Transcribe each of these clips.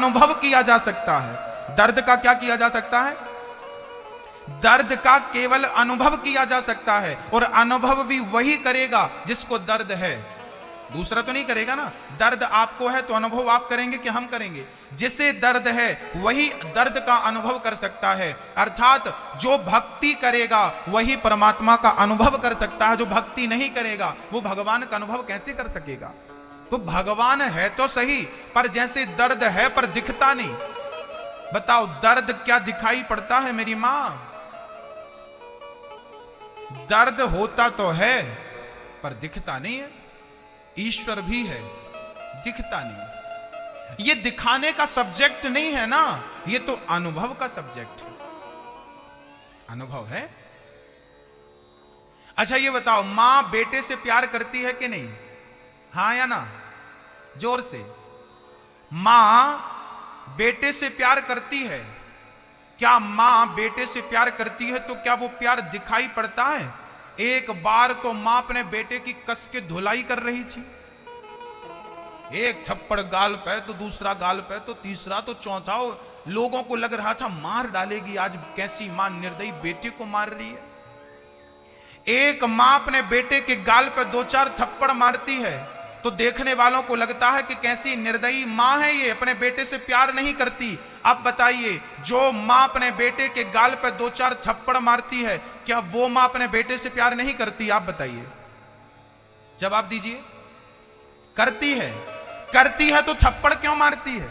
अनुभव किया जा सकता है। दर्द का क्या किया जा सकता है? दर्द का केवल अनुभव किया जा सकता है, और अनुभव भी वही करेगा जिसको दर्द है, दूसरा तो नहीं करेगा ना। दर्द आपको है तो अनुभव आप करेंगे कि हम करेंगे? जिसे दर्द है वही दर्द का अनुभव कर सकता है। अर्थात जो भक्ति करेगा वही परमात्मा का अनुभव कर सकता है, जो भक्ति नहीं करेगा वो भगवान का अनुभव कैसे कर सकेगा? तो भगवान है तो सही, पर जैसे दर्द है पर दिखता नहीं। बताओ, दर्द क्या दिखाई पड़ता है मेरी मां? दर्द होता तो है पर दिखता नहीं है। ईश्वर भी है, दिखता नहीं। ये दिखाने का सब्जेक्ट नहीं है ना, ये तो अनुभव का सब्जेक्ट है। अनुभव है। अच्छा ये बताओ, मां बेटे से प्यार करती है कि नहीं? हां या ना? जोर से। मां बेटे से प्यार करती है। क्या मां बेटे से प्यार करती है तो क्या वो प्यार दिखाई पड़ता है? एक बार तो मां अपने बेटे की कस के धुलाई कर रही थी। एक थप्पड़ गाल पे तो दूसरा गाल पे तो तीसरा तो चौथा। लोगों को लग रहा था मार डालेगी आज, कैसी मां निर्दयी बेटे को मार रही है। एक मां अपने बेटे के गाल पे 2-4 थप्पड़ मारती है तो देखने वालों को लगता है कि कैसी निर्दयी मां है ये, अपने बेटे से प्यार नहीं करती। अब बताइए, जो मां अपने बेटे के गाल पे 2-4 थप्पड़ मारती है, क्या वो मां अपने बेटे से प्यार नहीं करती? आप बताइए, जवाब दीजिए। करती है। करती है तो थप्पड़ क्यों मारती है?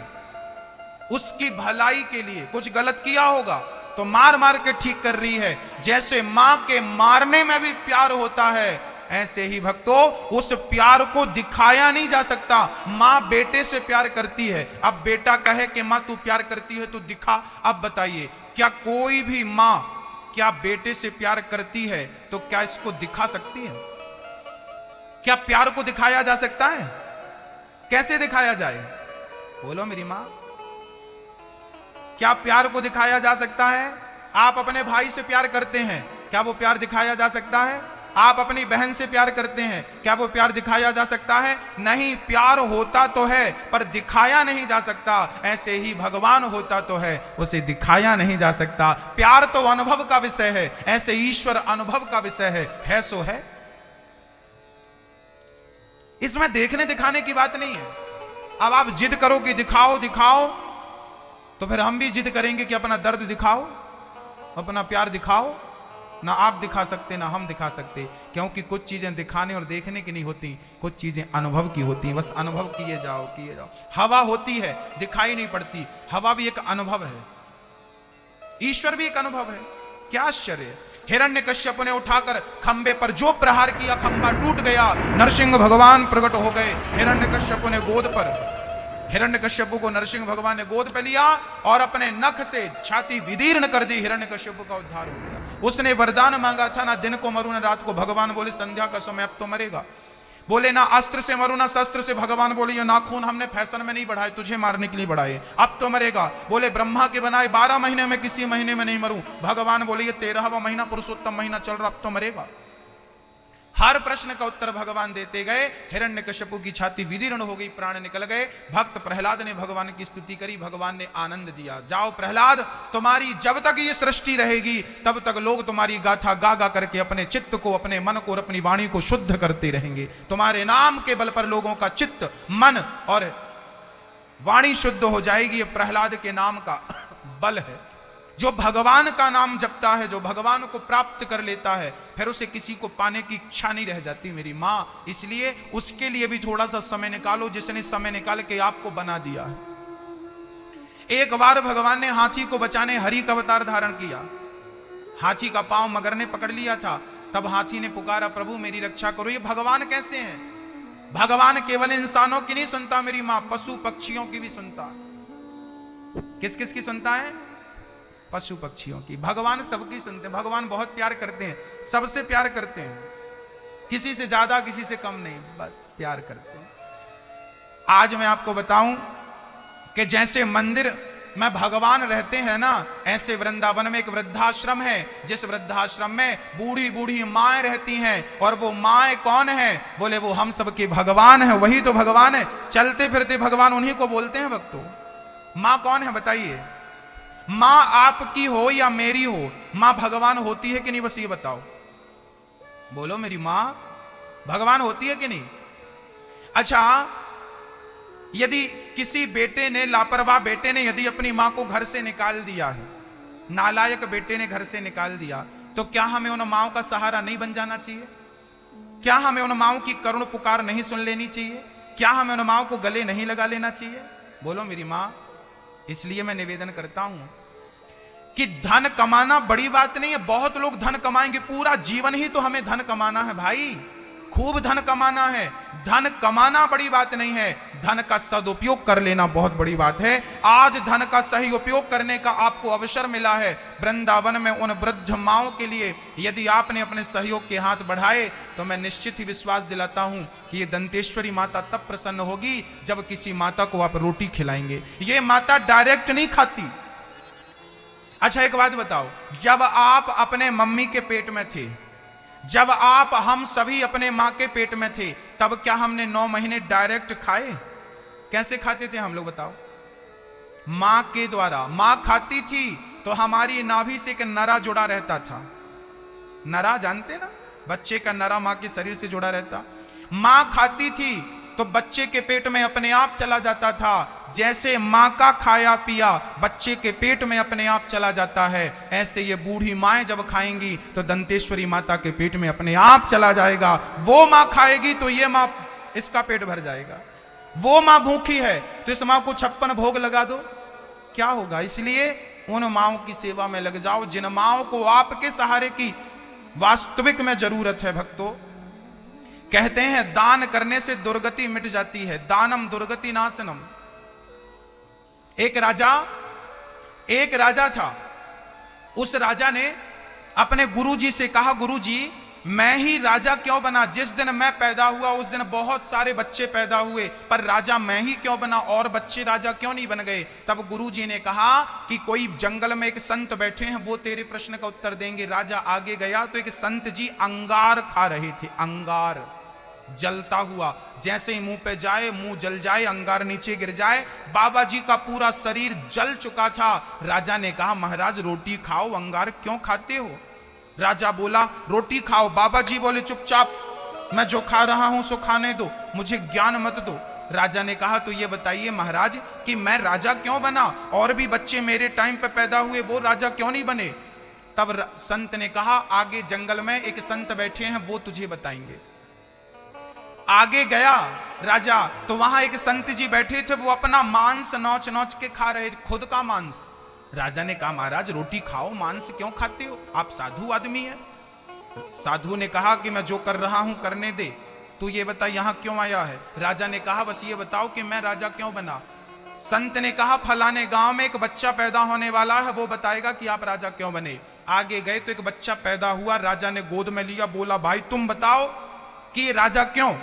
उसकी भलाई के लिए। कुछ गलत किया होगा तो मार मार के ठीक कर रही है। जैसे मां के मारने में भी प्यार होता है, ऐसे ही भक्तों उस प्यार को दिखाया नहीं जा सकता। मां बेटे से प्यार करती है, अब बेटा कहे कि मां तू प्यार करती है तो दिखा। अब बताइए, क्या कोई भी मां क्या बेटे से प्यार करती है तो क्या इसको दिखा सकती है? क्या प्यार को दिखाया जा सकता है? कैसे दिखाया जाए? बोलो मेरी मां। क्या प्यार को दिखाया जा सकता है? आप अपने भाई से प्यार करते हैं, क्या वो प्यार दिखाया जा सकता है? आप अपनी बहन से प्यार करते हैं, क्या वो प्यार दिखाया जा सकता है? नहीं। प्यार होता तो है पर दिखाया नहीं जा सकता। ऐसे ही भगवान होता तो है, उसे दिखाया नहीं जा सकता। प्यार तो अनुभव का विषय है, ऐसे ईश्वर अनुभव का विषय है सो है। इसमें देखने दिखाने की बात नहीं है। अब आप जिद करो कि दिखाओ दिखाओ, तो फिर हम भी जिद करेंगे कि अपना दर्द दिखाओ, अपना प्यार दिखाओ। ना आप दिखा सकते ना हम दिखा सकते, क्योंकि कुछ चीजें दिखाने और देखने की नहीं होती, कुछ चीजें अनुभव की होती हैं। बस अनुभव किए जाओ किए जाओ। हवा होती है, दिखाई नहीं पड़ती, हवा भी एक अनुभव है, ईश्वर भी एक अनुभव है। क्या आश्चर्य है। हिरण्यकश्यप ने उठाकर खंबे पर जो प्रहार किया, खंबा टूट गया, नरसिंह भगवान प्रकट हो गए। हिरण्यकश्यप ने गोद पर, हिरण्यकश्यप को नरसिंह भगवान ने गोद पे लिया और अपने नख से छाती विदीर्ण कर दी। हिरण्यकश्यप का उद्धार हो गया। उसने वरदान मांगा था, ना दिन को मरू ना रात को। भगवान बोले संध्या का समय अब तो मरेगा। बोले ना अस्त्र से मरू ना शस्त्र से। भगवान बोले ये नाखून हमने फैशन में नहीं बढ़ाए, तुझे मारने के लिए बढ़ाए, अब तो मरेगा। बोले ब्रह्मा के बनाए 12 महीने में किसी महीने में नहीं मरूं। भगवान बोले ये 13वां महीना पुरुषोत्तम महीना चल रहा, अब तो मरेगा। हर प्रश्न का उत्तर भगवान देते गए। हिरण्यकश्यप की छाती विदीर्ण हो गई, प्राण निकल गए। भक्त प्रहलाद ने भगवान की स्तुति करी, भगवान ने आनंद दिया। जाओ प्रहलाद, तुम्हारी जब तक ये सृष्टि रहेगी तब तक लोग तुम्हारी गाथा गा गा करके अपने चित्त को, अपने मन को और अपनी वाणी को शुद्ध करते रहेंगे। तुम्हारे नाम के बल पर लोगों का चित्त, मन और वाणी शुद्ध हो जाएगी। ये प्रहलाद के नाम का बल है। जो भगवान का नाम जपता है, जो भगवान को प्राप्त कर लेता है, फिर उसे किसी को पाने की इच्छा नहीं रह जाती मेरी मां। इसलिए उसके लिए भी थोड़ा सा समय निकालो, जिसने समय निकाल के आपको बना दिया है। एक बार भगवान ने हाथी को बचाने हरि का अवतार धारण किया। हाथी का पांव मगर ने पकड़ लिया था। तब हाथी ने पुकारा, प्रभु मेरी रक्षा करो। ये भगवान कैसे हैं? भगवान केवल इंसानों की नहीं सुनता मेरी मां, पशु पक्षियों की भी सुनता। किस किस की सुनता है? पशु पक्षियों की। भगवान सबकी सुनते हैं। भगवान बहुत प्यार करते हैं, सबसे प्यार करते हैं, किसी से ज्यादा किसी से कम नहीं, बस प्यार करते हैं। आज मैं आपको बताऊं कि जैसे मंदिर में भगवान रहते हैं ना, ऐसे वृंदावन में एक वृद्धाश्रम है, जिस वृद्धाश्रम में बूढ़ी बूढ़ी माएं रहती हैं। और वो माएं कौन है? बोले वो हम सबके भगवान है। वही तो भगवान है। चलते फिरते भगवान उन्हीं को बोलते हैं भक्तों। मां कौन है बताइए? मां आपकी हो या मेरी हो, मां भगवान होती है कि नहीं? बस ये बताओ, बोलो मेरी मां भगवान होती है कि नहीं? अच्छा, यदि किसी बेटे ने, लापरवाह बेटे ने यदि अपनी मां को घर से निकाल दिया है, नालायक बेटे ने घर से निकाल दिया, तो क्या हमें उन माओं का सहारा नहीं बन जाना चाहिए? क्या हमें उन माओं की करुण पुकार नहीं सुन लेनी चाहिए? क्या हमें उन माओं को गले नहीं लगा लेना चाहिए? बोलो मेरी मां। इसलिए मैं निवेदन करता हूं कि धन कमाना बड़ी बात नहीं है। बहुत लोग धन कमाएंगे, पूरा जीवन ही तो हमें धन कमाना है भाई, खूब धन कमाना है। धन कमाना बड़ी बात नहीं है, धन का सदुपयोग कर लेना बहुत बड़ी बात है। आज धन का सही उपयोग करने का आपको अवसर मिला है। वृंदावन में उन वृद्ध माओं के लिए यदि आपने अपने सहयोग के हाथ बढ़ाए तो मैं निश्चित ही विश्वास दिलाता हूं कि ये दंतेश्वरी माता तब प्रसन्न होगी जब किसी माता को आप रोटी खिलाएंगे। ये माता डायरेक्ट नहीं खाती। अच्छा एक बात बताओ, जब आप अपने मम्मी के पेट में थे, जब आप हम सभी अपने मां के पेट में थे, तब क्या हमने 9 महीने डायरेक्ट खाए? कैसे खाते थे हम लोग बताओ? मां के द्वारा। मां खाती थी तो हमारी नाभि से एक नरा जुड़ा रहता था। नरा जानते ना, बच्चे का नरा मां के शरीर से जुड़ा रहता। मां खाती थी तो बच्चे के पेट में अपने आप चला जाता था। जैसे मां का खाया पिया बच्चे के पेट में अपने आप चला जाता है, ऐसे ये बूढ़ी माएं जब खाएंगी तो दंतेश्वरी माता के पेट में अपने आप चला जाएगा। वो मां खाएगी तो ये मां, इसका पेट भर जाएगा। वो मां भूखी है तो इस मां को 56 भोग लगा दो, क्या होगा? इसलिए उन माओं की सेवा में लग जाओ जिन माओं को आपके सहारे की वास्तविक में जरूरत है। भक्तों, कहते हैं दान करने से दुर्गति मिट जाती है, दानम दुर्गति नाशनम। एक राजा था। उस राजा ने अपने गुरुजी से कहा, गुरुजी मैं ही राजा क्यों बना? जिस दिन मैं पैदा हुआ उस दिन बहुत सारे बच्चे पैदा हुए, पर राजा मैं ही क्यों बना और बच्चे राजा क्यों नहीं बन गए? तब गुरुजी ने कहा कि कोई जंगल में एक संत बैठे हैं, वो तेरे प्रश्न का उत्तर देंगे। राजा आगे गया तो एक संत जी अंगार खा रहे थे। अंगार जलता हुआ, जैसे ही मुंह पे जाए मुंह जल जाए, अंगार नीचे गिर जाए। बाबा जी का पूरा शरीर जल चुका था। राजा ने कहा महाराज रोटी खाओ, अंगार क्यों खाते हो? राजा बोला रोटी खाओ। बाबा जी बोले चुपचाप, मैं जो खा रहा हूं सो खाने दो, मुझे ज्ञान मत दो। राजा ने कहा तो ये बताइए महाराज कि मैं राजा क्यों बना? और भी बच्चे मेरे टाइम पे पैदा हुए, वो राजा क्यों नहीं बने? तब संत ने कहा आगे जंगल में एक संत बैठे हैं, वो तुझे बताएंगे। आगे गया राजा तो वहां एक संत जी बैठे थे, वो अपना मांस नोच नोच के खा रहे थे, खुद का मांस। राजा ने कहा महाराज रोटी खाओ, मांस क्यों खाते हो? आप साधु आदमी है। साधु ने कहा कि मैं जो कर रहा हूं करने दे, तू ये बता यहां क्यों आया है? राजा ने कहा बस ये बताओ कि मैं राजा क्यों बना? संत ने कहा फलाने गांव में एक बच्चा पैदा होने वाला है, वो बताएगा कि आप राजा क्यों बने। आगे गए तो एक बच्चा पैदा हुआ, राजा ने गोद में लिया, बोला भाई तुम बताओ कि राजा क्यों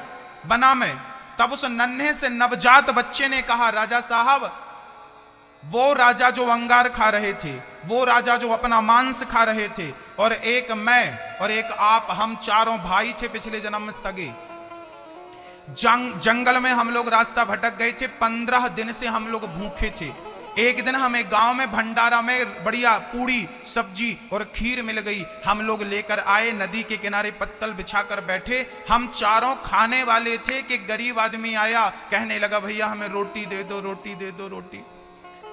बना मैं? तब उस नन्हे से नवजात बच्चे ने कहा राजा साहब, वो राजा जो अंगार खा रहे थे, वो राजा जो अपना मांस खा रहे थे, और एक मैं और एक आप, हम चारों भाई थे पिछले जन्म में सगे। जंगल में हम लोग रास्ता भटक गए थे, 15 दिन से हम लोग भूखे थे। एक दिन हमें गांव में भंडारा में बढ़िया पूड़ी सब्जी और खीर मिल गई, हम लोग लेकर आए, नदी के किनारे पत्तल बिछाकर बैठे। हम चारों खाने वाले थे कि गरीब आदमी आया, कहने लगा भैया हमें रोटी दे दो, रोटी दे दो, रोटी।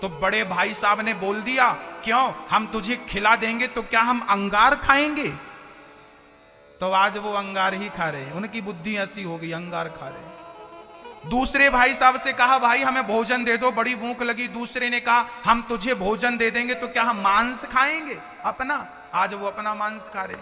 तो बड़े भाई साहब ने बोल दिया क्यों, हम तुझे खिला देंगे तो क्या हम अंगार खाएंगे? तो आज वो अंगार ही खा रहे हैं, उनकी बुद्धि ऐसी हो गई, अंगार खा रहे हैं। दूसरे भाई साहब से कहा भाई हमें भोजन दे दो, बड़ी भूख लगी। दूसरे ने कहा हम तुझे भोजन दे देंगे तो क्या हम मांस खाएंगे अपना? आज वो अपना मांस खा रहे।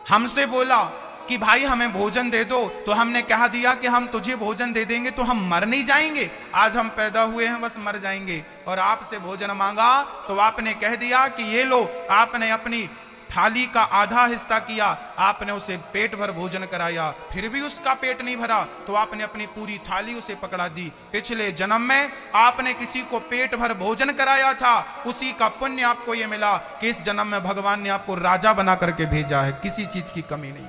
हमसे बोला कि भाई हमें भोजन दे दो, तो हमने कह दिया कि हम तुझे भोजन दे देंगे तो हम मर नहीं जाएंगे, आज हम पैदा हुए हैं बस मर जाएंगे। और आपसे भोजन मांगा तो आपने कह दिया कि ये लो, आपने अपनी थाली का आधा हिस्सा किया, आपने उसे पेट भर भोजन कराया, फिर भी उसका पेट नहीं भरा तो आपने अपनी पूरी थाली उसे पकड़ा दी। पिछले जन्म में आपने किसी को पेट भर भोजन कराया था, उसी का पुण्य आपको यह मिला कि इस जन्म में भगवान ने आपको राजा बना करके भेजा है, किसी चीज की कमी नहीं।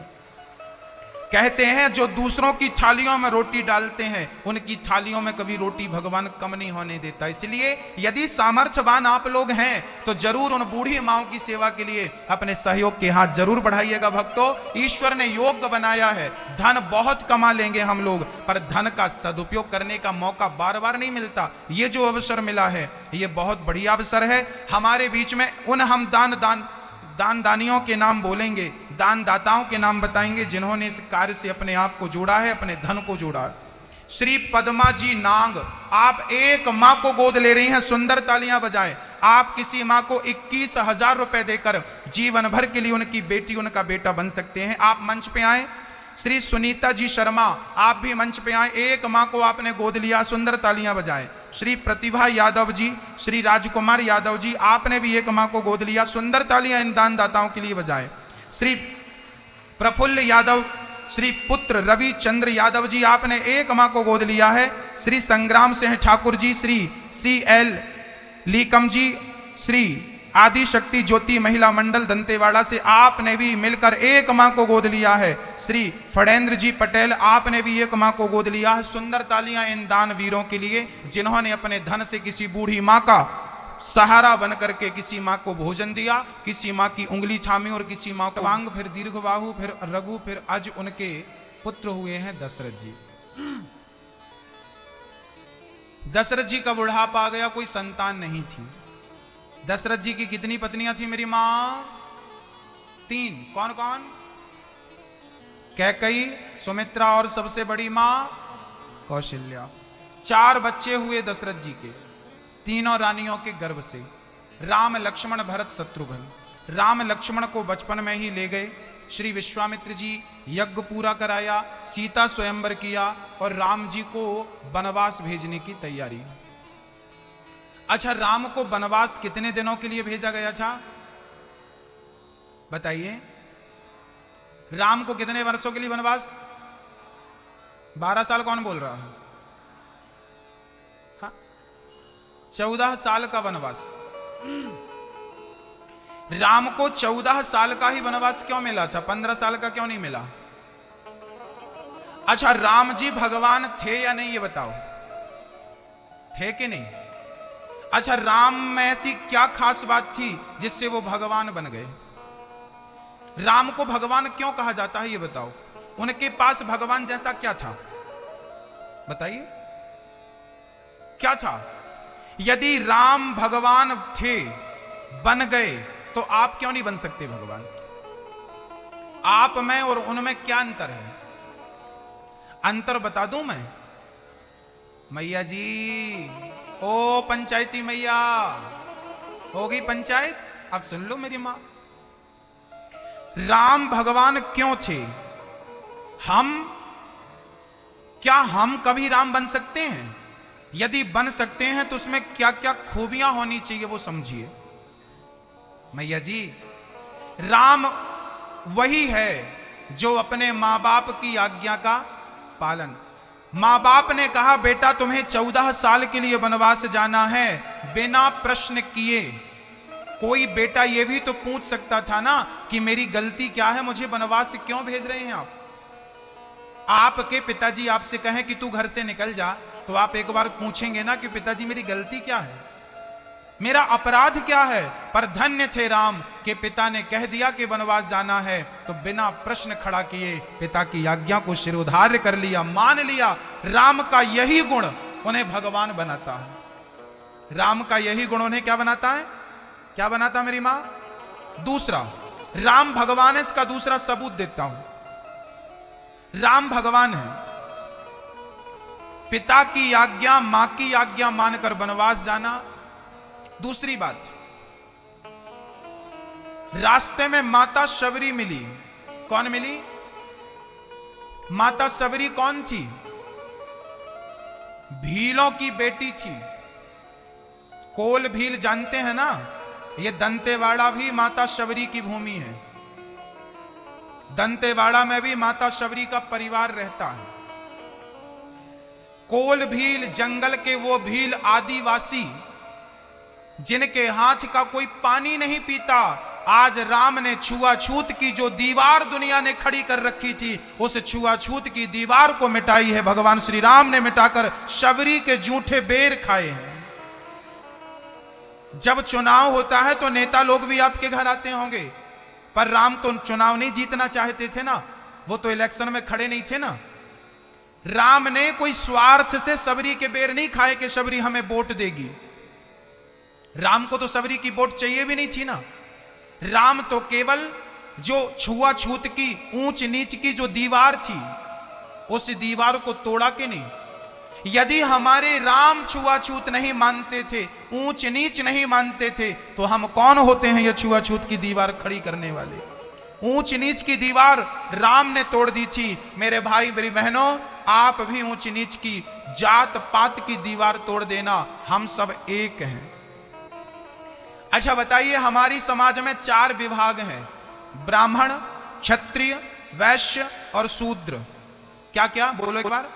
कहते हैं जो दूसरों की थालियों में रोटी डालते हैं उनकी थालियों में कभी रोटी भगवान कम नहीं होने देता। इसलिए यदि सामर्थ्यवान आप लोग हैं तो जरूर उन बूढ़ी माओं की सेवा के लिए अपने सहयोग के हाथ जरूर बढ़ाइएगा। भक्तों, ईश्वर ने योग्य बनाया है, धन बहुत कमा लेंगे हम लोग, पर धन का सदुपयोग करने का मौका बार बार नहीं मिलता। ये जो अवसर मिला है ये बहुत बढ़िया अवसर है। हमारे बीच में हम दान दानियों के नाम बोलेंगे, दान दाताओं के नाम बताएंगे जिन्होंने इस कार्य से अपने आप को जोड़ा है, अपने धन को जोड़ा है। श्री पद्मा जी नांग, आप एक माँ को गोद ले रही हैं, सुंदर तालियां बजाएं। आप किसी माँ को 21,000 रुपए देकर जीवन भर के लिए उनकी बेटी उनका बेटा बन सकते हैं। आप मंच पे आए। श्री सुनीता जी शर्मा, आप भी मंच पे आए। एक माँ को आपने गोद लिया, सुंदर तालियां बजाएं। श्री प्रतिभा यादव जी, श्री राजकुमार यादव जी, आपने भी एक माँ को गोद लिया, सुंदर तालियां इन दान दाताओं के लिए बजाएं। श्री प्रफुल्ल यादव, श्री पुत्र रवि चंद्र यादव जी, आपने एक माँ को गोद लिया है। श्री संग्राम सिंह ठाकुर जी, श्री CL लीकम जी, श्री आदि शक्ति ज्योति महिला मंडल दंतेवाड़ा से आपने भी मिलकर एक माँ को गोद लिया है। श्री फणेंद्र जी पटेल, आपने भी एक माँ को गोद लिया है। सुंदर तालियां इन दान वीरों के लिए जिन्होंने अपने धन से किसी बूढ़ी माँ का सहारा बन करके किसी माँ को भोजन दिया, किसी माँ की उंगली थामी और किसी माँ को वांग, फिर दीर्घबाहु, फिर रघु, फिर अज उनके पुत्र हुए हैं दशरथ जी। दशरथ जी का बुढ़ापा आ गया, कोई संतान नहीं थी। दशरथ जी की कितनी पत्नियां थी मेरी मां? 3। कौन कौन? कैकई, सुमित्रा और सबसे बड़ी मां कौशल्या। 4 बच्चे हुए दशरथ जी के, तीनों रानियों के गर्भ से। राम लक्ष्मण भरत शत्रुघ्न। राम लक्ष्मण को बचपन में ही ले गए। श्री विश्वामित्र जी यज्ञ पूरा कराया, सीता स्वयंवर किया और राम जी को वनवास भेजने की तैयारी। अच्छा, राम को वनवास कितने दिनों के लिए भेजा गया था बताइए? राम को कितने वर्षों के लिए वनवास? 12 साल। कौन बोल रहा है? हाँ, 14 साल का वनवास। राम को 14 साल का ही वनवास क्यों मिला था? 15 साल का क्यों नहीं मिला? अच्छा, राम जी भगवान थे या नहीं ये बताओ? थे कि नहीं? अच्छा, राम में ऐसी क्या खास बात थी जिससे वो भगवान बन गए? राम को भगवान क्यों कहा जाता है ये बताओ? उनके पास भगवान जैसा क्या था बताइए? क्या था? यदि राम भगवान थे, बन गए, तो आप क्यों नहीं बन सकते भगवान? आप में और उनमें क्या अंतर है? अंतर बता दूं मैं? मैया जी, ओ पंचायती मैया, हो गई पंचायत? अब सुन लो मेरी मां। राम भगवान क्यों थे? क्या हम कभी राम बन सकते हैं? यदि बन सकते हैं तो उसमें क्या क्या खूबियां होनी चाहिए वो समझिए। मैया जी, राम वही है जो अपने मां बाप की आज्ञा का पालन। मां बाप ने कहा बेटा तुम्हें 14 साल के लिए वनवास जाना है, बिना प्रश्न किए। कोई बेटा यह भी तो पूछ सकता था ना कि मेरी गलती क्या है, मुझे वनवास क्यों भेज रहे हैं आप? आपके पिताजी आपसे कहें कि तू घर से निकल जा, तो आप एक बार पूछेंगे ना कि पिताजी मेरी गलती क्या है, मेरा अपराध क्या है? पर धन्य थे राम के पिता ने कह दिया कि वनवास जाना है, तो बिना प्रश्न खड़ा किए पिता की आज्ञा को शिरोधार्य कर लिया, मान लिया। राम का यही गुण उन्हें भगवान बनाता है। राम का यही गुण उन्हें क्या बनाता है? क्या बनाता मेरी मां? दूसरा, राम भगवान है, इसका दूसरा सबूत देता हूं। राम भगवान है, पिता की आज्ञा, मां की आज्ञा मानकर वनवास जाना। दूसरी बात, रास्ते में माता शबरी मिली। कौन मिली? माता शबरी कौन थी? भीलों की बेटी थी। कोल भील जानते हैं ना, ये दंतेवाड़ा भी माता शबरी की भूमि है। दंतेवाड़ा में भी माता शबरी का परिवार रहता है। कोल भील, जंगल के वो भील आदिवासी जिनके हाथ का कोई पानी नहीं पीता, आज राम ने छुआछूत की जो दीवार दुनिया ने खड़ी कर रखी थी, उस छुआछूत की दीवार को मिटाई है भगवान श्री राम ने, मिटाकर शबरी के जूठे बेर खाए हैं। जब चुनाव होता है तो नेता लोग भी आपके घर आते होंगे, पर राम तो चुनाव नहीं जीतना चाहते थे ना, वो तो इलेक्शन में खड़े नहीं थे ना। राम ने कोई स्वार्थ से शबरी के बेर नहीं खाए कि शबरी हमें वोट देगी। राम को तो शबरी की वोट चाहिए भी नहीं थी ना। राम तो केवल जो छुआछूत की ऊंच नीच की जो दीवार थी, उस दीवार को तोड़ा के नहीं। यदि हमारे राम छुआछूत नहीं मानते थे, ऊंच नीच नहीं मानते थे, तो हम कौन होते हैं ये छुआछूत की दीवार खड़ी करने वाले। ऊंच नीच की दीवार राम ने तोड़ दी थी। मेरे भाई मेरी बहनों, आप भी ऊंच नीच की जात पात की दीवार तोड़ देना, हम सब एक हैं। अच्छा बताइए, हमारी समाज में 4 विभाग हैं, ब्राह्मण, क्षत्रिय, वैश्य और शूद्र। क्या क्या बोलो एक बार?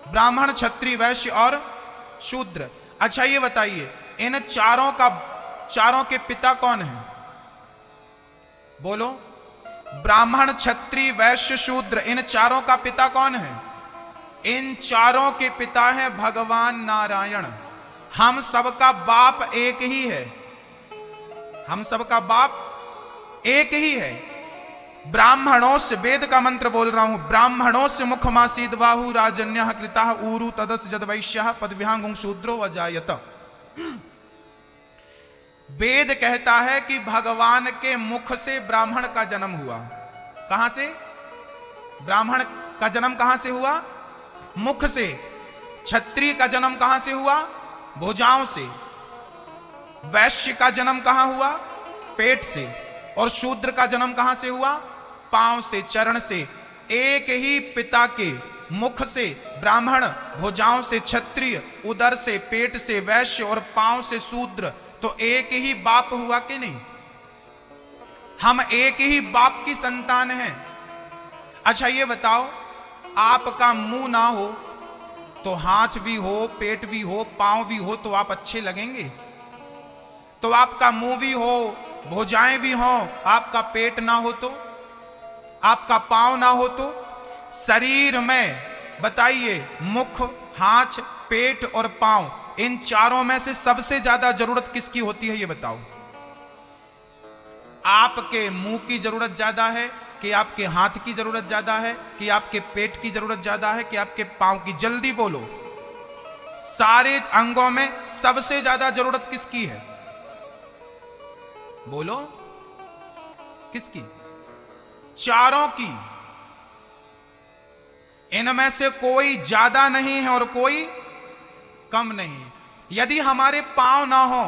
ब्राह्मण, क्षत्रिय, वैश्य और शूद्र। अच्छा ये बताइए, इन चारों के पिता कौन हैं? बोलो। ब्राह्मण, क्षत्रिय, वैश्य, शूद्र, इन चारों का पिता कौन है? इन चारों के पिता है भगवान नारायण। हम सबका बाप एक ही है, हम सबका बाप एक ही है। ब्राह्मणों से, वेद का मंत्र बोल रहा हूं, ब्राह्मणों से मुखमासीद बाहु राजन्य कृता ऊरु तदस जद वैश्य पदव्यांगुं शूद्रो अजायत। वेद कहता है कि भगवान के मुख से ब्राह्मण का जन्म हुआ। कहां से? ब्राह्मण का जन्म कहां से हुआ? मुख से। क्षत्रिय का जन्म कहां से हुआ? भुजाओं से। वैश्य का जन्म कहां हुआ? पेट से। और शूद्र का जन्म कहां से हुआ? पांव से, चरण से। एक ही पिता के मुख से ब्राह्मण, भुजाओं से क्षत्रिय, उदर से, पेट से वैश्य और पांव से शूद्र, तो एक ही बाप हुआ कि नहीं? हम एक ही बाप की संतान हैं। अच्छा ये बताओ, आपका मुंह ना हो तो हाथ भी हो, पेट भी हो, पांव भी हो, तो आप अच्छे लगेंगे? तो आपका मुंह भी हो, भुजाएं भी हो, आपका पेट ना हो तो, आपका पांव ना हो तो, शरीर में बताइए, मुख, हाथ, पेट और पांव, इन चारों में से सबसे ज्यादा जरूरत किसकी होती है ये बताओ? आपके मुंह की जरूरत ज्यादा है कि आपके हाथ की जरूरत ज्यादा है कि आपके पेट की जरूरत ज्यादा है कि आपके पांव की? जल्दी बोलो। सारे अंगों में सबसे ज्यादा जरूरत किसकी है? बोलो, किसकी? चारों की। इनमें से कोई ज्यादा नहीं है और कोई कम नहीं। यदि हमारे पांव ना हो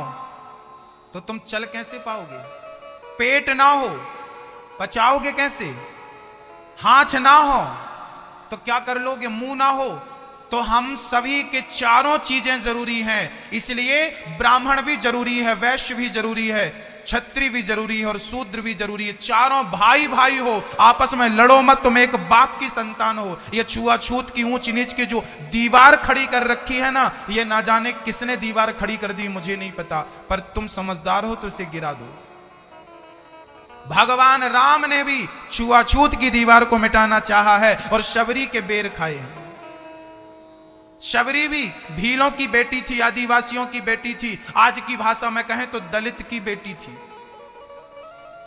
तो तुम चल कैसे पाओगे? पेट ना हो, पचाओगे कैसे? हाथ ना हो तो क्या कर लोगे? मुंह ना हो तो हम सभी के चारों चीजें जरूरी हैं। इसलिए ब्राह्मण भी जरूरी है, वैश्य भी जरूरी है, क्षत्रिय भी जरूरी है और शूद्र भी जरूरी है। चारों भाई भाई हो, आपस में लड़ो मत, तुम एक बाप की संतान हो। ये छुआछूत की ऊंच नीच की जो दीवार खड़ी कर रखी है ना, ये ना जाने किसने दीवार खड़ी कर दी, मुझे नहीं पता, पर तुम समझदार हो तो इसे गिरा दो। भगवान राम ने भी छुआछूत की दीवार को मिटाना चाहा है और शबरी के बेर खाए हैं। शबरी भी भीलों की बेटी थी, आदिवासियों की बेटी थी, आज की भाषा में कहें तो दलित की बेटी थी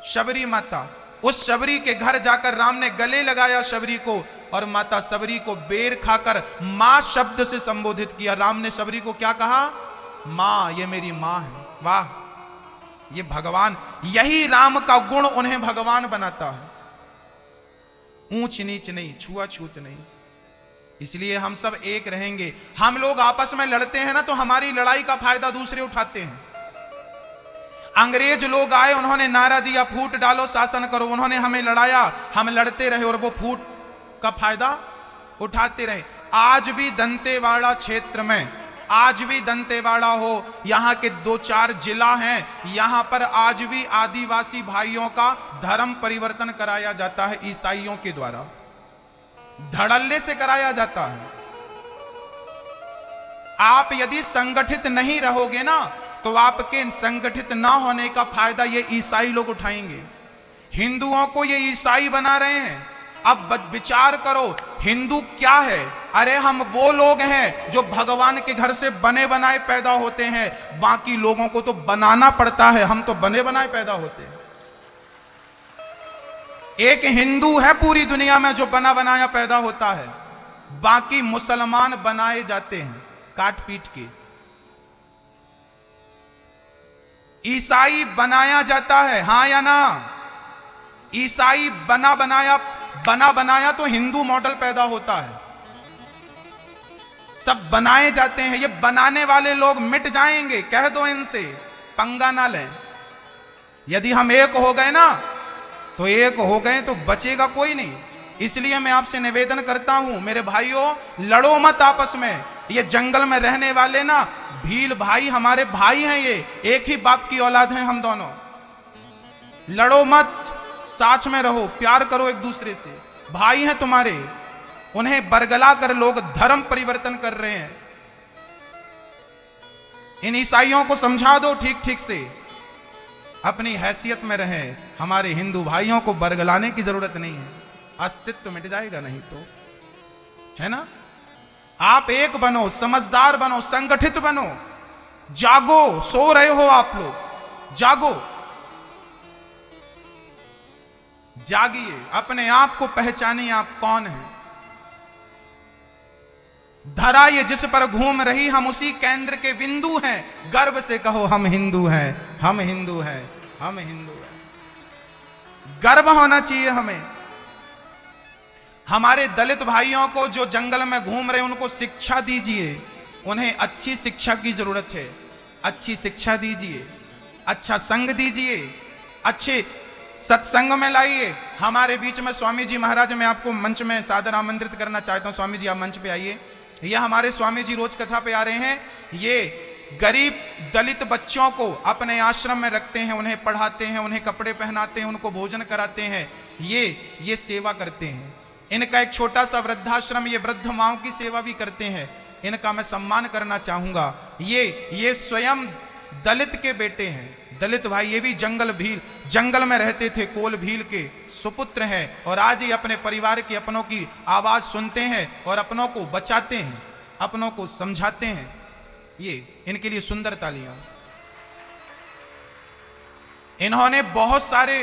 शबरी माता। उस शबरी के घर जाकर राम ने गले लगाया शबरी को, और माता शबरी को बेर खाकर मां शब्द से संबोधित किया। राम ने शबरी को क्या कहा? मां, ये मेरी मां है। वाह, ये भगवान, यही राम का गुण उन्हें भगवान बनाता है। ऊंच नीच नहीं, छुआछूत नहीं। इसलिए हम सब एक रहेंगे। हम लोग आपस में लड़ते हैं ना, तो हमारी लड़ाई का फायदा दूसरे उठाते हैं। अंग्रेज लोग आए, उन्होंने नारा दिया फूट डालो शासन करो, उन्होंने हमें लड़ाया, हम लड़ते रहे और वो फूट का फायदा उठाते रहे। आज भी दंतेवाड़ा क्षेत्र में, आज भी दंतेवाड़ा हो, यहां के 2-4 जिला हैं, यहां पर आज भी आदिवासी भाइयों का धर्म परिवर्तन कराया जाता है ईसाइयों के द्वारा, धड़ल्ले से कराया जाता है। आप यदि संगठित नहीं रहोगे ना, तो आपके संगठित ना होने का फायदा ये ईसाई लोग उठाएंगे। हिंदुओं को ये ईसाई बना रहे हैं। अब विचार करो, हिंदू क्या है? अरे हम वो लोग हैं जो भगवान के घर से बने बनाए पैदा होते हैं, बाकी लोगों को तो बनाना पड़ता है, हम तो बने बनाए पैदा होते हैं। एक हिंदू है पूरी दुनिया में जो बना बनाया पैदा होता है, बाकी मुसलमान बनाए जाते हैं काट पीट के। ईसाई बनाया जाता है, हां या ना? ईसाई बना बनाया तो हिंदू मॉडल पैदा होता है। सब बनाए जाते हैं। ये बनाने वाले लोग मिट जाएंगे, कह दो इनसे, पंगा ना लें। यदि हम एक हो गए ना, तो एक हो गए तो बचेगा कोई नहीं। इसलिए मैं आपसे निवेदन करता हूं मेरे भाइयों, लड़ो मत आपस में। ये जंगल में रहने वाले ना भील भाई हमारे भाई हैं, ये एक ही बाप की औलाद हैं हम दोनों। लड़ो मत, साथ में रहो, प्यार करो एक दूसरे से, भाई हैं तुम्हारे। उन्हें बरगला कर लोग धर्म परिवर्तन कर रहे हैं। इन ईसाइयों को समझा दो ठीक ठीक से, अपनी हैसियत में रहें। हमारे हिंदू भाइयों को बरगलाने की जरूरत नहीं है, अस्तित्व मिट जाएगा नहीं तो, है ना? आप एक बनो, समझदार बनो, संगठित बनो, जागो। सो रहे हो आप लोग, जागो, जागिए, अपने आप को पहचानिए आप कौन हैं। धरा ये जिस पर घूम रही, हम उसी केंद्र के बिंदु हैं। गर्व से कहो हम हिंदू हैं, हम हिंदू हैं, हम हिंदू हैं। गर्व होना चाहिए हमें। हमारे दलित भाइयों को जो जंगल में घूम रहे, उनको शिक्षा दीजिए। उन्हें अच्छी शिक्षा की जरूरत है, अच्छी शिक्षा दीजिए, अच्छा संग दीजिए, अच्छे सत्संग में लाइए। हमारे बीच में स्वामी जी महाराज, मैं आपको मंच में सादर आमंत्रित करना चाहता हूं। स्वामी जी आप मंच पे आइए। ये हमारे स्वामी जी रोज कथा पे आ रहे हैं। ये गरीब दलित बच्चों को अपने आश्रम में रखते हैं, उन्हें पढ़ाते हैं, उन्हें कपड़े पहनाते हैं, उनको भोजन कराते हैं। ये सेवा करते हैं। इनका एक छोटा सा वृद्धाश्रम, ये वृद्ध माओं की सेवा भी करते हैं। इनका मैं सम्मान करना चाहूंगा। ये स्वयं दलित के बेटे हैं, दलित भाई। ये भी जंगल में रहते थे, कोल भील के सुपुत्र हैं, और आज ही अपने परिवार के अपनों की आवाज सुनते हैं और अपनों को बचाते हैं, अपनों को समझाते हैं। ये इनके लिए सुंदर तालियां। इन्होंने बहुत सारे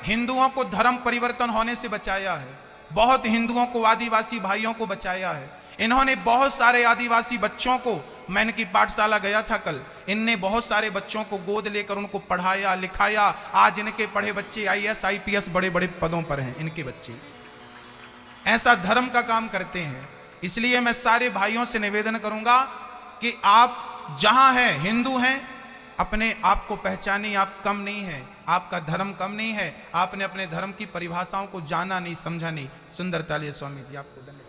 हिंदुओं को धर्म परिवर्तन होने से बचाया है, बहुत हिंदुओं को, आदिवासी भाइयों को बचाया है। इन्होंने बहुत सारे आदिवासी बच्चों को, मैं इनकी पाठशाला गया था कल, इनने बहुत सारे बच्चों को गोद लेकर उनको पढ़ाया लिखाया। आज इनके पढ़े बच्चे IAS IPS बड़े बड़े पदों पर हैं। इनके बच्चे ऐसा धर्म का काम करते हैं। इसलिए मैं सारे भाइयों से निवेदन करूंगा कि आप जहां हैं, हिंदू हैं, अपने आप को पहचानिए। आप कम नहीं है, आपका धर्म कम नहीं है। आपने अपने धर्म की परिभाषाओं को जाना नहीं, समझा नहीं। सुंदर तालियां स्वामी जी, आपको धन्यवाद।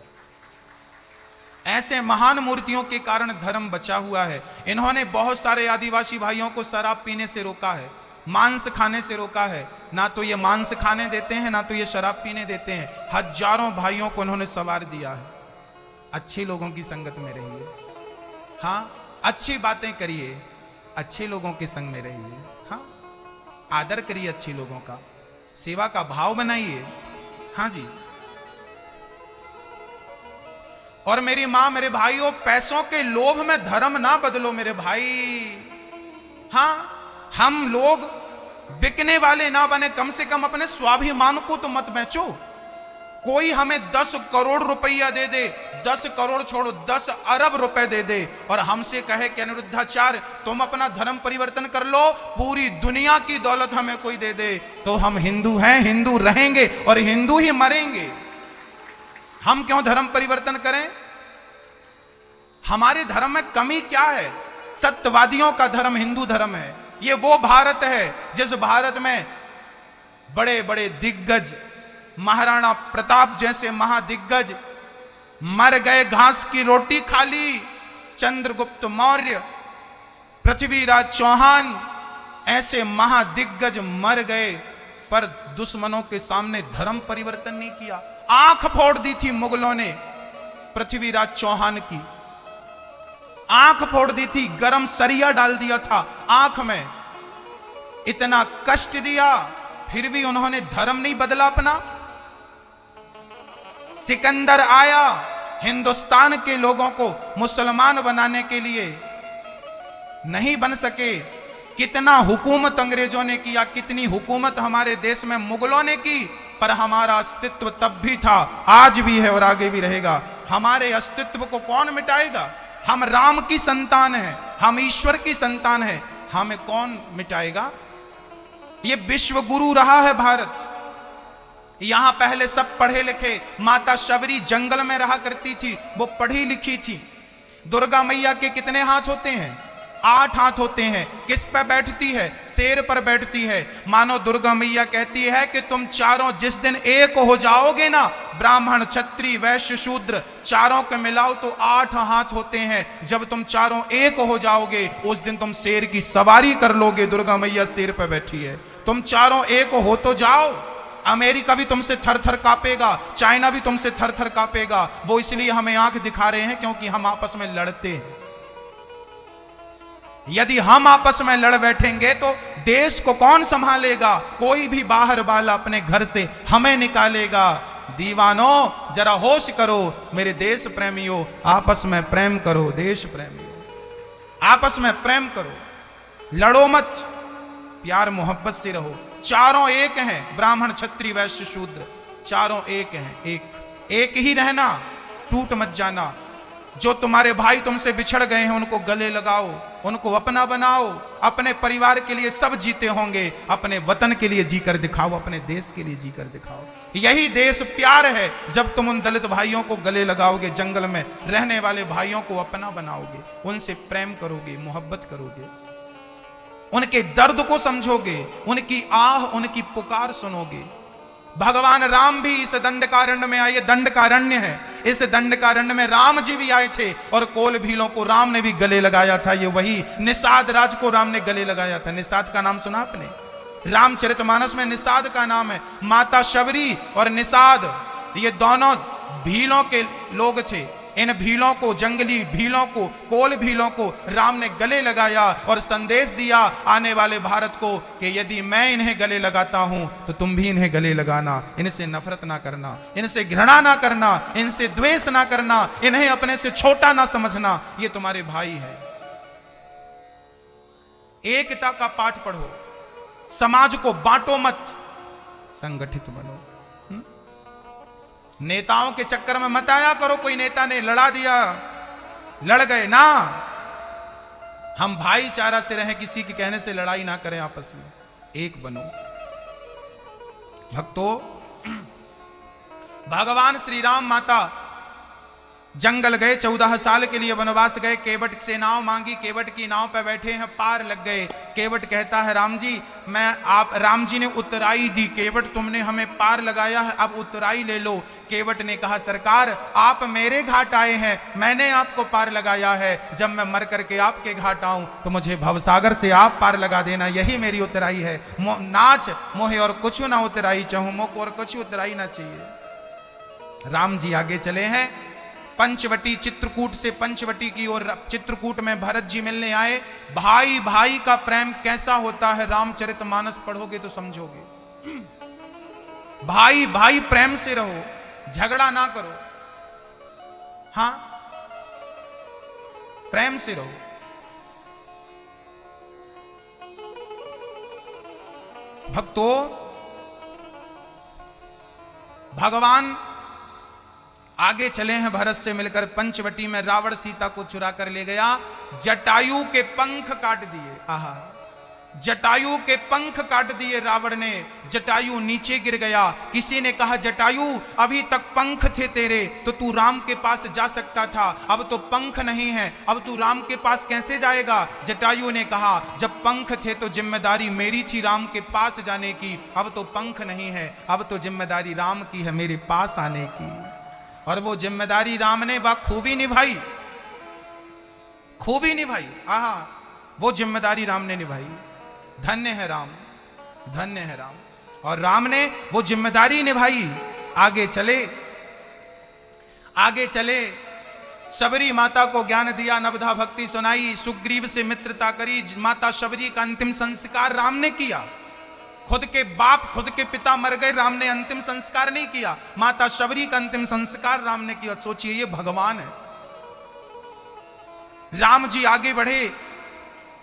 ऐसे महान मूर्तियों के कारण धर्म बचा हुआ है। इन्होंने बहुत सारे आदिवासी भाइयों को शराब पीने से रोका है, मांस खाने से रोका है। ना तो ये मांस खाने देते हैं, ना तो ये शराब पीने देते हैं। हजारों भाइयों को उन्होंने सवार दिया है। अच्छे लोगों की संगत में रहिए, हाँ, अच्छी बातें करिए, अच्छे लोगों के संग में रहिए, हाँ, आदर करिए अच्छे लोगों का, सेवा का भाव बनाइए, हाँ जी। और मेरी मां, मेरे भाइयों, पैसों के लोभ में धर्म ना बदलो मेरे भाई। हां, हम लोग बिकने वाले ना बने, कम से कम अपने स्वाभिमान को तो मत बेचो। कोई हमें 10 करोड़ रुपया दे दे, 10 करोड़ छोड़ो 10 अरब रुपए दे दे, और हमसे कहे कि अनिरुद्धाचार्य तुम अपना धर्म परिवर्तन कर लो, पूरी दुनिया की दौलत हमें कोई दे दे, तो हम हिंदू हैं, हिंदू रहेंगे और हिंदू ही मरेंगे। हम क्यों धर्म परिवर्तन करें? हमारे धर्म में कमी क्या है? सत्यवादियों का धर्म हिंदू धर्म है। ये वो भारत है जिस भारत में बड़े बड़े दिग्गज, महाराणा प्रताप जैसे महादिग्गज मर गए, घास की रोटी खा ली। चंद्रगुप्त मौर्य, पृथ्वीराज चौहान, ऐसे महादिग्गज मर गए, पर दुश्मनों के सामने धर्म परिवर्तन नहीं किया। आंख फोड़ दी थी मुगलों ने पृथ्वीराज चौहान की, आंख फोड़ दी थी, गरम सरिया डाल दिया था आंख में, इतना कष्ट दिया, फिर भी उन्होंने धर्म नहीं बदला अपना। सिकंदर आया हिंदुस्तान के लोगों को मुसलमान बनाने के लिए, नहीं बन सके। कितना हुकूमत अंग्रेजों ने किया, कितनी हुकूमत हमारे देश में मुगलों ने की, पर हमारा अस्तित्व तब भी था, आज भी है और आगे भी रहेगा। हमारे अस्तित्व को कौन मिटाएगा? हम राम की संतान हैं, हम ईश्वर की संतान हैं, हमें कौन मिटाएगा? ये विश्व गुरु रहा है भारत। यहां पहले सब पढ़े लिखे, माता शबरी जंगल में रहा करती थी, वो पढ़ी लिखी थी। दुर्गा मैया के कितने हाथ होते हैं? 8 हाथ होते हैं। किस पे बैठती है? शेर पर बैठती है। मानो दुर्गा मैया कहती है कि तुम चारों जिस दिन एक हो जाओगे ना, ब्राह्मण क्षत्रिय वैश्य शूद्र चारों के मिलाओ तो 8 हाथ होते हैं। जब तुम चारों एक हो जाओगे उस दिन तुम शेर की सवारी कर लोगे। दुर्गा मैया शेर पर बैठी है। तुम चारों एक हो तो जाओ। अमेरिका भी तुमसे थर थर कांपेगा, चाइना भी तुमसे थर थर कांपेगा। वो इसलिए हमें आंख दिखा रहे हैं क्योंकि हम आपस में लड़ते हैं। यदि हम आपस में लड़ बैठेंगे तो देश को कौन संभालेगा? कोई भी बाहर वाला अपने घर से हमें निकालेगा। दीवानों जरा होश करो, मेरे देश प्रेमियों, आपस में प्रेम करो। देश प्रेमियों आपस में प्रेम करो, लड़ो मत, प्यार मोहब्बत से रहो। चारों एक हैं, ब्राह्मण क्षत्रिय वैश्य शूद्र चारों एक हैं। एक ही रहना, टूट मत जाना। जो तुम्हारे भाई तुमसे बिछड़ गए हैं उनको गले लगाओ, उनको अपना बनाओ। अपने परिवार के लिए सब जीते होंगे, अपने वतन के लिए जीकर दिखाओ, अपने देश के लिए जीकर दिखाओ। यही देश प्यार है। जब तुम उन दलित भाइयों को गले लगाओगे, जंगल में रहने वाले भाइयों को अपना बनाओगे, उनसे प्रेम करोगे, मोहब्बत करोगे, उनके दर्द को समझोगे, उनकी आह उनकी पुकार सुनोगे। भगवान राम भी इस दंडकारण्य में आए। दंडकारण्य है, इस दंडकारण्य में राम जी भी आए थे और कोल भीलों को राम ने भी गले लगाया था। ये वही निषाद राज को राम ने गले लगाया था। निषाद का नाम सुना आपने? रामचरितमानस में निषाद का नाम है। माता शबरी और निषाद ये दोनों भीलों के लोग थे। इन भीलों को, जंगली भीलों को, कोल भीलों को राम ने गले लगाया और संदेश दिया आने वाले भारत को कि यदि मैं इन्हें गले लगाता हूं तो तुम भी इन्हें गले लगाना। इनसे नफरत ना करना, इनसे घृणा ना करना, इनसे द्वेष ना करना, इन्हें अपने से छोटा ना समझना। ये तुम्हारे भाई है। एकता का पाठ पढ़ो, समाज को बांटो मत, संगठित बनो। नेताओं के चक्कर में मत आया करो। कोई नेता ने लड़ा दिया, लड़ गए ना। हम भाईचारा से रहें, किसी के कहने से लड़ाई ना करें, आपस में एक बनो। भक्तों, भगवान श्री राम माता जंगल गए, 14 साल के लिए वनवास गए। केवट से नाव मांगी, केवट की नाव पर बैठे हैं, पार लग गए। केवट कहता है राम जी, राम जी ने उतराई दी। केवट तुमने हमें पार लगाया है, अब उतराई ले लो। केवट ने कहा सरकार आप मेरे घाट आए हैं, मैंने आपको पार लगाया है। जब मैं मर करके आपके घाट आऊं तो मुझे भवसागर से आप पार लगा देना, यही मेरी उतराई है। नाच मोहे और कुछ ना उतराई चाहूं, मोको और कुछ उतराई ना चाहिए। राम जी आगे चले हैं। पंचवटी चित्रकूट से पंचवटी की ओर, चित्रकूट में भरत जी मिलने आए। भाई भाई का प्रेम कैसा होता है रामचरितमानस पढ़ोगे तो समझोगे। भाई भाई प्रेम से रहो, झगड़ा ना करो। हां, प्रेम से रहो। भक्तों, भगवान आगे चले हैं भरत से मिलकर। पंचवटी में रावण सीता को चुरा कर ले गया, जटायु के पंख काट दिए। आहा, जटायु के पंख काट दिए रावण ने। जटायु नीचे गिर गया। किसी ने कहा जटायु अभी तक पंख थे तेरे तो तू राम के पास जा सकता था, अब तो पंख नहीं है, अब तू राम के पास कैसे जाएगा? जटायु ने कहा जब पंख थे तो जिम्मेदारी मेरी थी राम के पास जाने की, अब तो पंख नहीं है, अब तो जिम्मेदारी राम की है मेरे पास आने की। और वो जिम्मेदारी राम ने खूबी निभाई, खूबी निभाई। आहा, वो जिम्मेदारी राम ने निभाई। धन्य है राम, धन्य है राम। और राम ने वो जिम्मेदारी निभाई। आगे चले, आगे चले। शबरी माता को ज्ञान दिया, नवधा भक्ति सुनाई, सुग्रीव से मित्रता करी। माता शबरी का अंतिम संस्कार राम ने किया। खुद के बाप, खुद के पिता मर गए, राम ने अंतिम संस्कार नहीं किया। माता शबरी का अंतिम संस्कार राम ने किया। सोचिए, ये भगवान है। राम जी आगे बढ़े,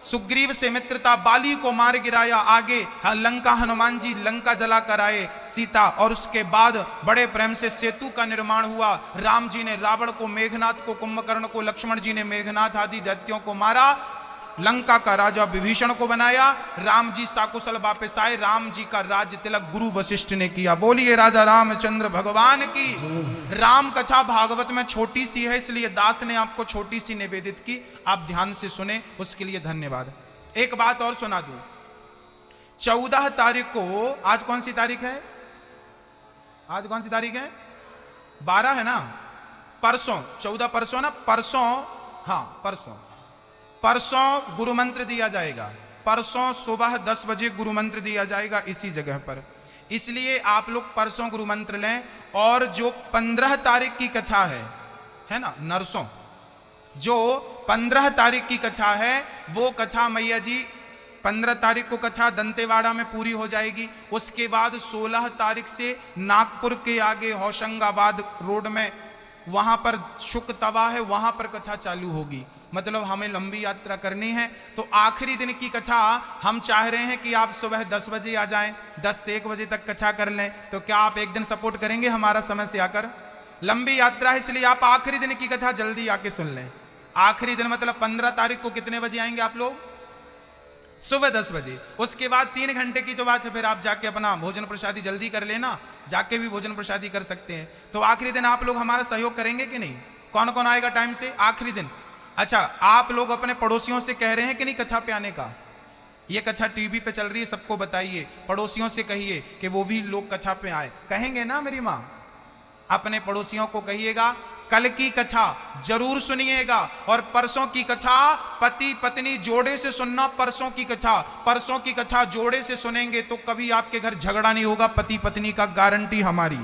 सुग्रीव से मित्रता, बाली को मार गिराया। आगे लंका, हनुमान जी लंका जला कर आए, सीता, और उसके बाद बड़े प्रेम से सेतु का निर्माण हुआ। राम जी ने रावण को, मेघनाथ को, कुंभकर्ण को, लक्ष्मण जी ने मेघनाथ आदि दैत्यों को मारा। लंका का राजा विभीषण को बनाया। राम जी साकुशल वापस आए। राम जी का राज्य तिलक गुरु वशिष्ठ ने किया। बोलिए राजा रामचंद्र भगवान की। राम कथा भागवत में छोटी सी है, इसलिए दास ने आपको छोटी सी निवेदित की। आप ध्यान से सुने, उसके लिए धन्यवाद। एक बात और सुना दूं, 14 तारीख को, आज कौन सी तारीख है? आज कौन सी तारीख है? 12 है ना? परसों 14, परसों ना, परसों, हाँ परसों गुरु मंत्र दिया जाएगा। परसों सुबह 10 बजे गुरु मंत्र दिया जाएगा इसी जगह पर। इसलिए आप लोग परसों गुरु मंत्र लें। और जो 15 तारीख की कथा है ना, नरसों, जो 15 तारीख की कथा है, वो कथा मैया जी 15 तारीख को कथा दंतेवाड़ा में पूरी हो जाएगी। उसके बाद 16 तारीख से नागपुर के आगे होशंगाबाद रोड में, वहां पर शुक तवा है, वहां पर कथा चालू होगी। मतलब हमें लंबी यात्रा करनी है, तो आखिरी दिन की कथा हम चाह रहे हैं कि आप सुबह 10 बजे आ जाएं, 10 से 1 बजे तक कथा कर लें। तो क्या आप एक दिन सपोर्ट करेंगे हमारा समय से आकर? लंबी यात्रा है, इसलिए आप आखिरी दिन की कथा जल्दी आके सुन लें। आखिरी दिन मतलब 15 तारीख को कितने बजे आएंगे आप लोग? सुबह 10 बजे। उसके बाद 3 घंटे की तो बात है, फिर आप जाके अपना भोजन प्रसादी जल्दी कर लेना, जाके भी भोजन प्रसादी कर सकते हैं। तो आखिरी दिन आप लोग हमारा सहयोग करेंगे कि नहीं? कौन कौन आएगा टाइम से आखिरी दिन? अच्छा, आप लोग अपने पड़ोसियों से कह रहे हैं कि नहीं कथा पे आने का? ये कथा टीवी पे चल रही है, सबको बताइए, पड़ोसियों से कहिए कि वो भी लोग कथा पे आए। कहेंगे ना मेरी माँ? अपने पड़ोसियों को कहिएगा, कल की कथा जरूर सुनिएगा। और परसों की कथा पति पत्नी जोड़े से सुनना। परसों की कथा जोड़े से सुनेंगे तो कभी आपके घर झगड़ा नहीं होगा, पति पत्नी का गारंटी हमारी।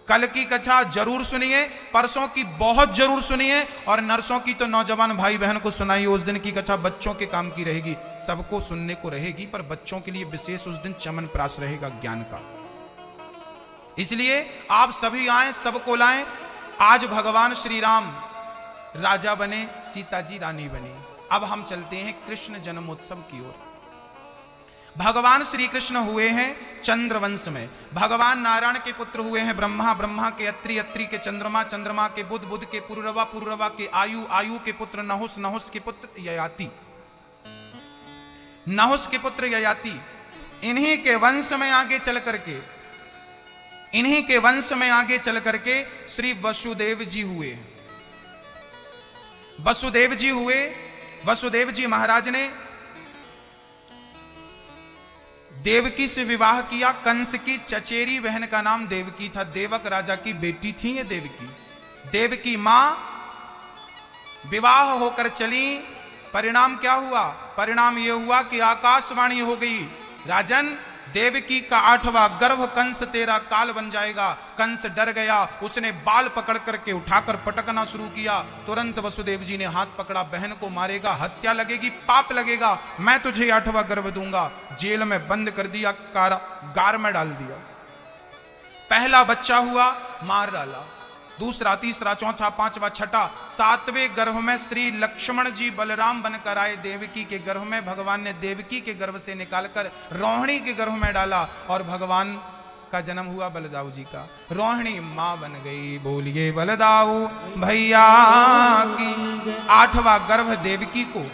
कल की कथा जरूर सुनिए, परसों की बहुत जरूर सुनिए, और नरसों की तो नौजवान भाई बहन को सुनाइए। उस दिन की कथा बच्चों के काम की रहेगी, सबको सुनने को रहेगी, पर बच्चों के लिए विशेष उस दिन चमन प्राश रहेगा ज्ञान का। इसलिए आप सभी आए, सबको लाएं। आज भगवान श्री राम राजा बने, सीता जी रानी बनी। अब हम चलते हैं कृष्ण जन्मोत्सव की ओर। भगवान श्री कृष्ण हुए हैं चंद्रवंश में। भगवान नारायण के पुत्र हुए हैं ब्रह्मा, ब्रह्मा के अत्रि, अत्रि के चंद्रमा, चंद्रमा के बुध, बुध के पुरुरवा, पुरुरवा के आयु, आयु के पुत्र नहुस, नहुस के पुत्र ययाति, नहुस के पुत्र ययाति। इन्हीं के वंश में आगे चल करके, इन्हीं के वंश में आगे चल करके श्री वसुदेव जी हुए। वसुदेव जी हुए। वसुदेव जी महाराज ने देवकी से विवाह किया। कंस की चचेरी बहन का नाम देवकी था। देवक राजा की बेटी थी ये देवकी। देवकी मां विवाह होकर चली। परिणाम क्या हुआ? परिणाम यह हुआ कि आकाशवाणी हो गई, राजन देवकी का 8वां गर्भ कंस तेरा काल बन जाएगा। कंस डर गया, उसने बाल पकड़ करके उठाकर पटकना शुरू किया। तुरंत वसुदेव जी ने हाथ पकड़ा, बहन को मारेगा, हत्या लगेगी, पाप लगेगा, मैं तुझे 8वां गर्भ दूंगा। जेल में बंद कर दिया, कारागार में डाल दिया। पहला बच्चा हुआ, मार डाला। दूसरा, तीसरा, चौथा, पांचवा, छठा, 7वें गर्भ में श्री लक्ष्मण जी बलराम बनकर आए। देवकी के गर्भ में भगवान ने देवकी के गर्भ से निकालकर रोहिणी के गर्भ में डाला और भगवान का जन्म हुआ बलदाऊ जी का। रोहिणी मां बन गई। बोलिए बलदाऊ भैया की। 8वां गर्भ देवकी को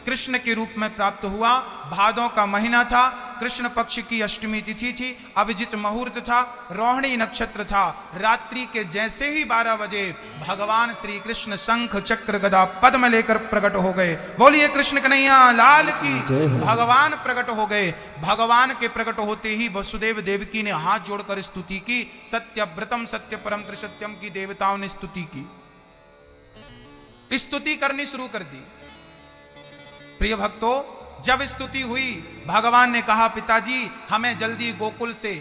कृष्ण के रूप में प्राप्त हुआ। भादों का महीना था, कृष्ण पक्ष की अष्टमी तिथि थी, अभिजित मुहूर्त था, रोहिणी नक्षत्र था। रात्रि के जैसे ही 12 बजे भगवान श्री कृष्ण शंख चक्र गदा पद्म लेकर प्रकट हो गए। बोलिए कृष्ण कन्हैया लाल की। भगवान प्रकट हो गए। भगवान के प्रकट होते ही वसुदेव देवकी ने हाथ जोड़कर स्तुति की। सत्यव्रतम सत्य परम त्रिसत्यम की देवताओं ने स्तुति की, स्तुति करनी शुरू कर दी। प्रिय भक्तों, जब स्तुति हुई, भगवान ने कहा पिताजी हमें जल्दी गोकुल से